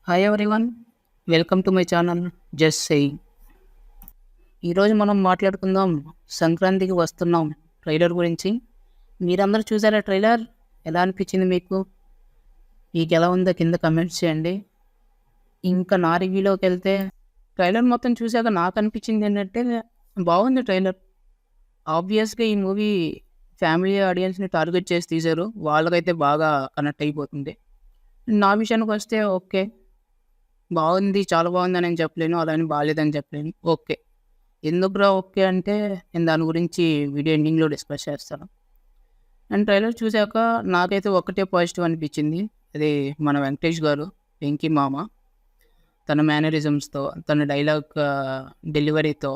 Hi everyone, welcome to my channel just saying. ఈరోజు మనం మాట్లాడుకుందాం సంక్రాంతికి వస్తున్నాం ట్రైలర్ గురించి. మీరందరూ చూసారా ట్రైలర్? ఎలా అనిపించింది మీకు? ఎలా ఉందో కింద కమెంట్స్ చేయండి. ఇంకా నా రివ్యూలోకి వెళ్తే ట్రైలర్ మొత్తం చూసాక నాకు అనిపించింది ఏంటంటే బాగుంది ట్రైలర్. ఆబ్వియస్గా ఈ మూవీ ఫ్యామిలీ ఆడియన్స్ని టార్గెట్ చేసి తీశారు. వాళ్ళకైతే బాగా కనెక్ట్ అయిపోతుంది. నా విషయానికి వస్తే ఓకే, బాగుంది, చాలా బాగుందని నేను చెప్పలేను, అలా అని బాగాలేదని చెప్పలేను. ఓకే. ఎందుకురా ఓకే అంటే నేను దాని గురించి వీడియో ఎండింగ్లో డిస్కస్ చేస్తాను. అండ్ ట్రైలర్ చూశాక నాకైతే ఒకటే పాజిటివ్ అనిపించింది. అది మన వెంకటేష్ గారు, వెంకీ మామ, తన మేనరిజమ్స్తో, తన డైలాగ్ డెలివరీతో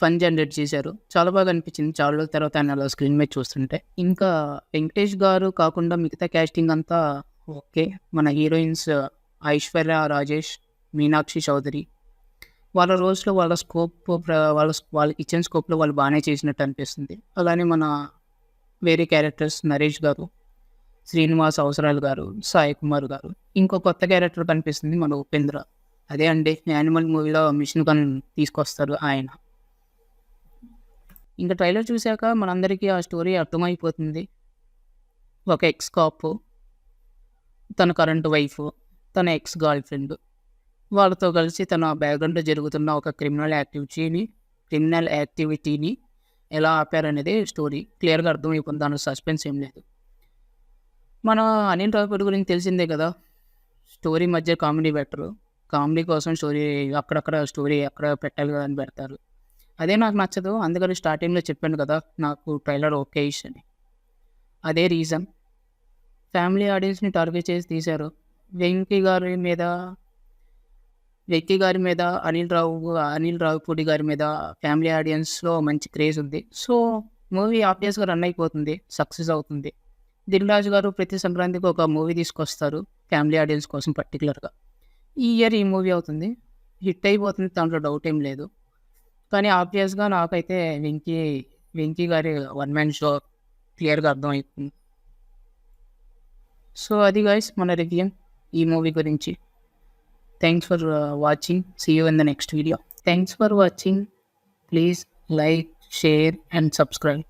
ఫన్ జనరేట్ చేశారు. చాలా బాగా అనిపించింది చాలా రోజుల తర్వాత ఆయన అలా స్క్రీన్ మీద చూస్తుంటే. ఇంకా వెంకటేష్ గారు కాకుండా మిగతా క్యాస్టింగ్ అంతా ఓకే. మన హీరోయిన్స్ ఐశ్వర్య రాజేష్, మీనాక్షి చౌదరి వాళ్ళ రోల్స్లో వాళ్ళ స్కోప్ వాళ్ళకి ఇచ్చిన స్కోప్లో వాళ్ళు బాగానే చేసినట్టు అనిపిస్తుంది. అలానే మన వేరే క్యారెక్టర్స్ నరేష్ గారు, శ్రీనివాస్ అవసరాలు గారు, సాయి కుమార్ గారు, ఇంకో కొత్త క్యారెక్టర్ కనిపిస్తుంది మన ఉపేంద్ర. అదే అండి యానిమల్ మూవీలో మిషన్ గన్ తీసుకొస్తారు ఆయన. ఇంకా ట్రైలర్ చూశాక మనందరికీ ఆ స్టోరీ అర్థమైపోతుంది. ఒక ఎక్స్ కాపు, తన కరెంట్ వైఫ్, తన ఎక్స్ గర్ల్ ఫ్రెండ్, వాళ్ళతో కలిసి తన బ్యాక్గ్రౌండ్లో జరుగుతున్న ఒక క్రిమినల్ యాక్టివిటీని ఎలా ఆపారనేది స్టోరీ. క్లియర్గా అర్థమైపోతుంది, దాని సస్పెన్స్ ఏం లేదు. మన అనిల్ రావిపూడి గురించి తెలిసిందే కదా, స్టోరీ మధ్య కామెడీ బెటరు. కామెడీ కోసం స్టోరీ అక్కడ పెట్టాలి కదా అని పెడతారు. అదే నాకు నచ్చదు. అందుకని స్టార్టింగ్లో చెప్పాను కదా నాకు ట్రైలర్ ఓకే ఇష్ అని. అదే రీజన్. ఫ్యామిలీ ఆడియన్స్ని టార్గెట్ చేసి తీశారు. వెంకీ గారి మీద అనిల్ రావిపూడి గారి మీద ఫ్యామిలీ ఆడియన్స్లో మంచి క్రేజ్ ఉంది. సో మూవీ ఆబ్వియస్గా రన్ అయిపోతుంది, సక్సెస్ అవుతుంది. దిల్ రాజు గారు ప్రతి సంక్రాంతికి ఒక మూవీ తీసుకొస్తారు ఫ్యామిలీ ఆడియన్స్ కోసం పర్టికులర్గా. ఈ ఇయర్ ఈ మూవీ అవుతుంది, హిట్ అయిపోతుంది, దాంట్లో డౌట్ ఏం లేదు. కానీ ఆబ్వియస్గా నాకైతే వెంకీ గారి వన్ మ్యాన్ షో క్లియర్గా అర్థమైపోతుంది. సో అది గైస్ మన రివ్యూ ఈ మూవీ గురించి. Thanks for watching. See you in the next video. Thanks for watching. Please like, share and subscribe.